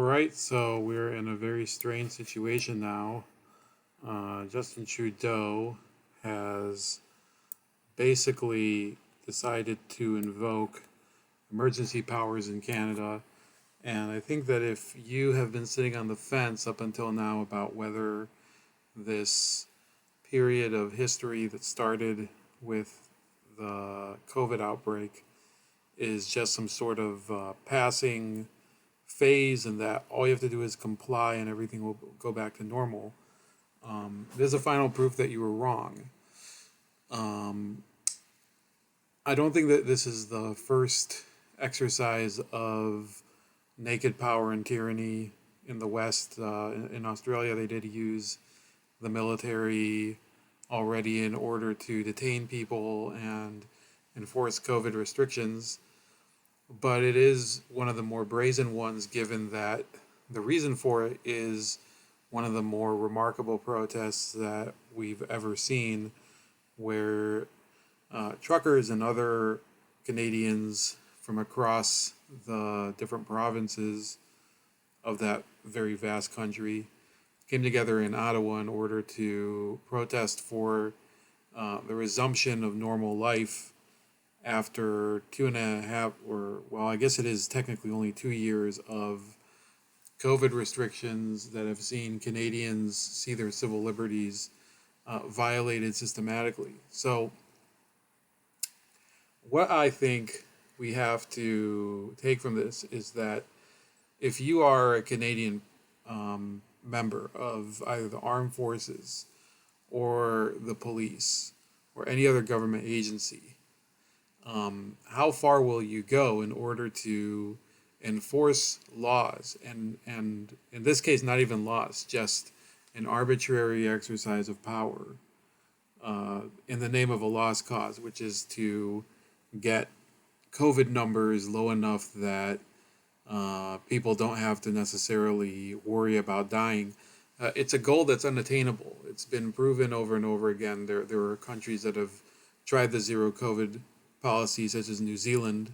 right, so we're in a very strange situation now. Justin Trudeau has basically decided to invoke emergency powers in Canada. And I think that if you have been sitting on the fence up until now about whether this period of history that started with the COVID outbreak is just some sort of passing phase and that all you have to do is comply and everything will go back to normal. There's a final proof that you were wrong. Um, I don't think that this is the first exercise of naked power and tyranny in the West. In Australia, they did use the military already in order to detain people and enforce COVID restrictions. But it is one of the more brazen ones, given that the reason for it is one of the more remarkable protests that we've ever seen, where truckers and other Canadians from across the different provinces of that very vast country came together in Ottawa in order to protest for the resumption of normal life after 2.5, or well, I guess it is technically only 2 years of COVID restrictions that have seen Canadians see their civil liberties violated systematically. So, what I think we have to take from this is that if you are a Canadian member of either the armed forces or the police or any other government agency, how far will you go in order to enforce laws and in this case not even laws, just an arbitrary exercise of power in the name of a lost cause, which is to get COVID numbers low enough that people don't have to necessarily worry about dying. It's a goal that's unattainable. It's been proven over and over again. There are countries that have tried the zero COVID policy, such as New Zealand,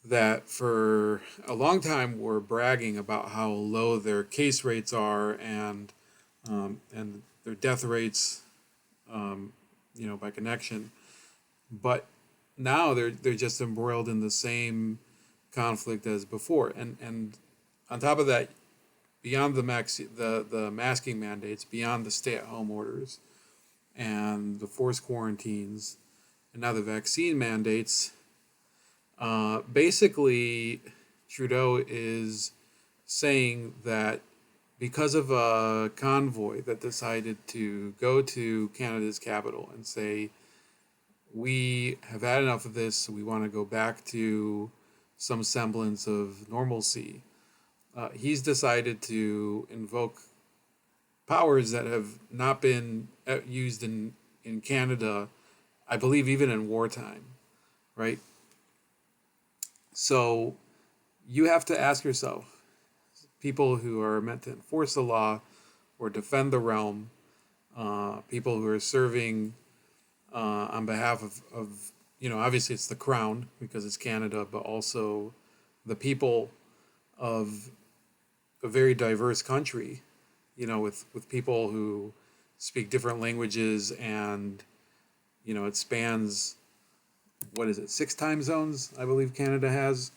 that for a long time were bragging about how low their case rates are and their death rates, by connection. But now they're just embroiled in the same conflict as before, and on top of that, beyond the masking mandates, beyond the stay-at-home orders and the forced quarantines, and now the vaccine mandates, basically Trudeau is saying that because of a convoy that decided to go to Canada's capital and say, we have had enough of this, we want to go back to some semblance of normalcy. He's decided to invoke powers that have not been used in Canada, I believe, even in wartime, right? So you have to ask yourself, people who are meant to enforce the law or defend the realm, people who are serving on behalf of, obviously it's the crown because it's Canada, but also the people of a very diverse country, with people who speak different languages and, it spans, what is it, 6 time zones, I believe Canada has.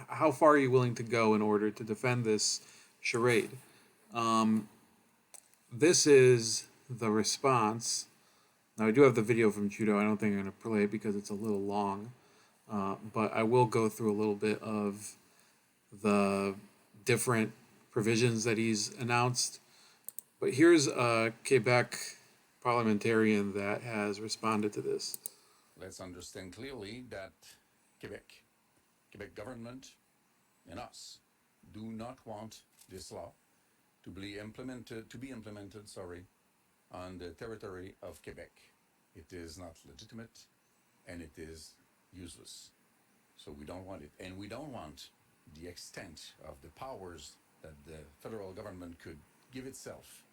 How far are you willing to go in order to defend this charade? This is the response. Now, I do have the video from Trudeau. I don't think I'm going to play it because it's a little long. But I will go through a little bit of the different provisions that he's announced. But here's a Quebec parliamentarian that has responded to this. Let's understand clearly that Quebec government and us do not want this law to be implemented, on the territory of Quebec. It is not legitimate and it is useless. So we don't want it. And we don't want the extent of the powers that the federal government could give itself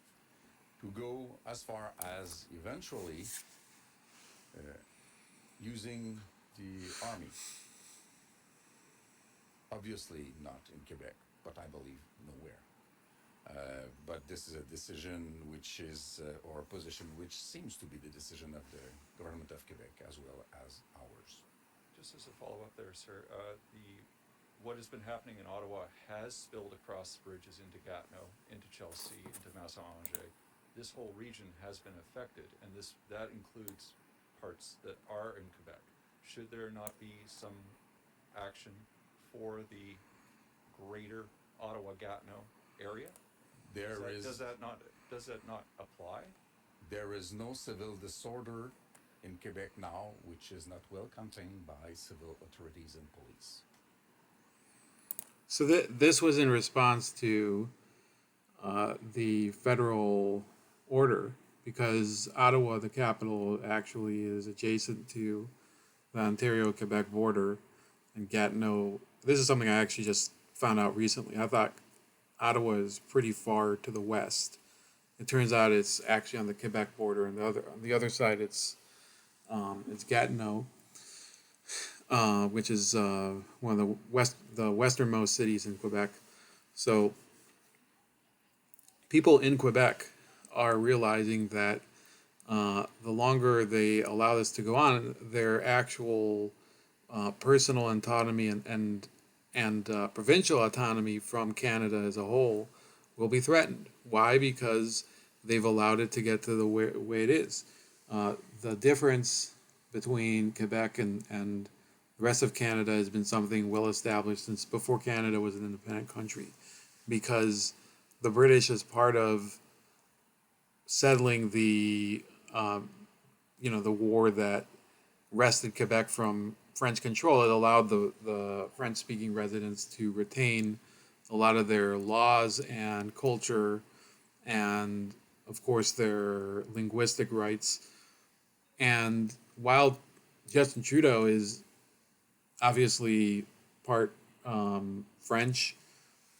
to go as far as eventually using the army Obviously not in Quebec, but I believe nowhere. But this is a decision which is, or a position which seems to be the decision of the government of Quebec as well as ours. Just as a follow-up there, sir, what has been happening in Ottawa has spilled across bridges into Gatineau, into Chelsea, into Massarange. This whole region has been affected, and that includes parts that are in Quebec. Should there not be some action for the greater Ottawa-Gatineau area? Does that not apply? There is no civil disorder in Quebec now which is not well contained by civil authorities and police. So this was in response to the federal order, because Ottawa, the capital, actually is adjacent to the Ontario-Quebec border, and Gatineau. This is something I actually just found out recently. I thought Ottawa is pretty far to the west. It turns out it's actually on the Quebec border, and on the other side it's Gatineau, which is one of the westernmost cities in Quebec. So people in Quebec are realizing that the longer they allow this to go on, their actual personal autonomy and provincial autonomy from Canada as a whole will be threatened. Why? Because they've allowed it to get to the way it is. The difference between Quebec and the rest of Canada has been something well established since before Canada was an independent country, because the British, as part of settling the the war that wrested Quebec from French control, it allowed the French-speaking residents to retain a lot of their laws and culture, and of course their linguistic rights. And while Justin Trudeau is obviously part French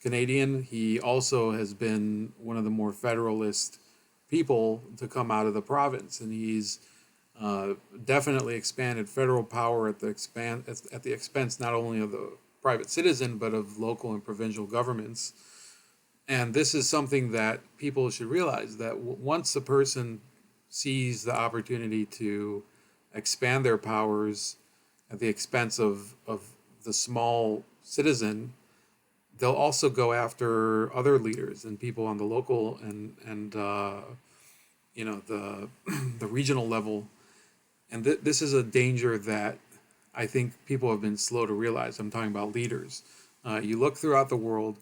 Canadian, he also has been one of the more federalist people to come out of the province, and he's definitely expanded federal power at the expense not only of the private citizen but of local and provincial governments. And this is something that people should realize, that once a person sees the opportunity to expand their powers at the expense of the small citizen, they'll also go after other leaders and people on the local and the the regional level. And this is a danger that I think people have been slow to realize. I'm talking about leaders. You look throughout the world,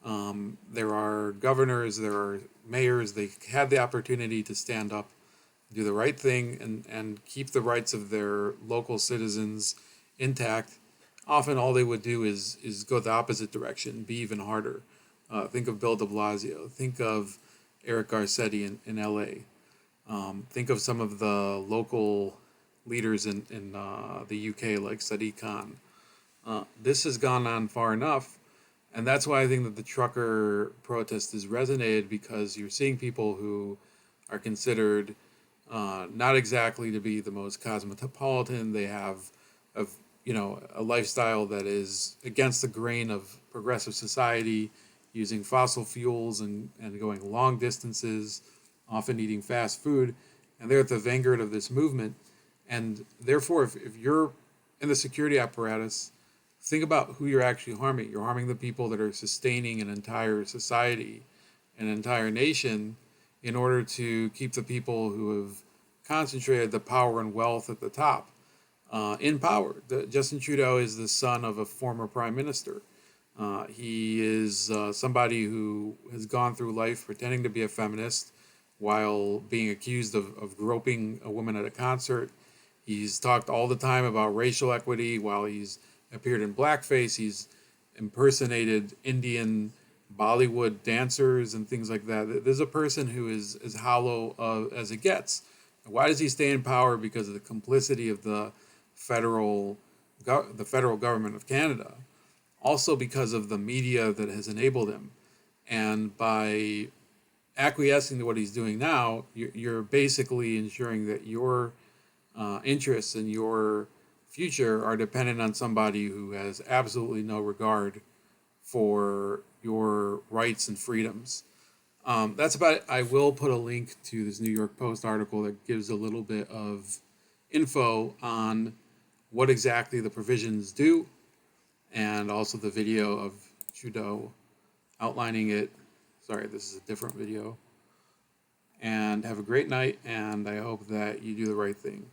there are governors, there are mayors, they had the opportunity to stand up, do the right thing, and keep the rights of their local citizens intact. Often all they would do is go the opposite direction, be even harder. Think of Bill de Blasio. Think of Eric Garcetti in LA. Think of some of the local leaders in the UK, like Sadiq Khan. This has gone on far enough, and that's why I think that the trucker protest has resonated, because you're seeing people who are considered not exactly to be the most cosmopolitan. They have a lifestyle that is against the grain of progressive society, using fossil fuels and going long distances, often eating fast food, and they're at the vanguard of this movement. And therefore, if you're in the security apparatus, think about who you're actually harming. You're harming the people that are sustaining an entire society, an entire nation, in order to keep the people who have concentrated the power and wealth at the top in power. Justin Trudeau is the son of a former prime minister. He is somebody who has gone through life pretending to be a feminist while being accused of groping a woman at a concert. He's talked all the time about racial equity while he's appeared in blackface. He's impersonated Indian Bollywood dancers and things like that. There's a person who is as hollow as it gets. Why does he stay in power? Because of the complicity of the federal government of Canada. Also because of the media that has enabled him. And by acquiescing to what he's doing now, you're basically ensuring that your interests and your future are dependent on somebody who has absolutely no regard for your rights and freedoms. That's about it. I will put a link to this New York Post article that gives a little bit of info on what exactly the provisions do, and also the video of Trudeau outlining it. Sorry, this is a different video. And have a great night, and I hope that you do the right thing.